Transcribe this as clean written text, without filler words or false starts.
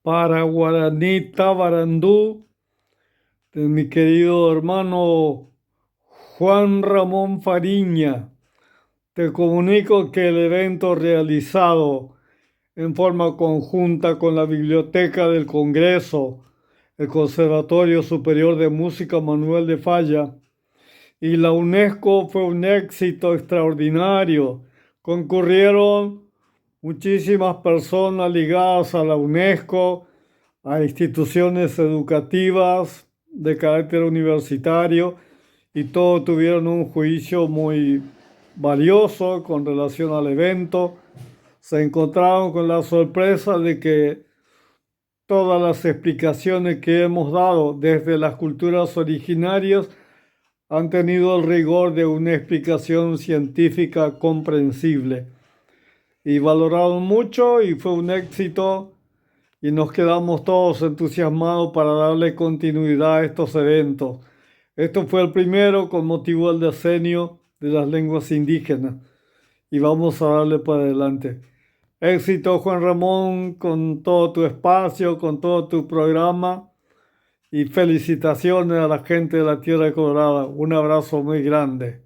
para Guaraní Tabarandú, de mi querido hermano Juan Ramón Fariña. Te comunico que el evento realizado en forma conjunta con la Biblioteca del Congreso, el Conservatorio Superior de Música Manuel de Falla y la UNESCO fue un éxito extraordinario. Concurrieron muchísimas personas ligadas a la UNESCO, a instituciones educativas de carácter universitario, y todos tuvieron un juicio muy valioso con relación al evento. Se encontraron con la sorpresa de que todas las explicaciones que hemos dado desde las culturas originarias han tenido el rigor de una explicación científica comprensible. Y valoraron mucho y fue un éxito y nos quedamos todos entusiasmados para darle continuidad a estos eventos. Esto fue el primero con motivo del decenio de las lenguas indígenas y vamos a darle para adelante. Éxito, Juan Ramón, con todo tu espacio, con todo tu programa y felicitaciones a la gente de la Tierra Colorada. Un abrazo muy grande.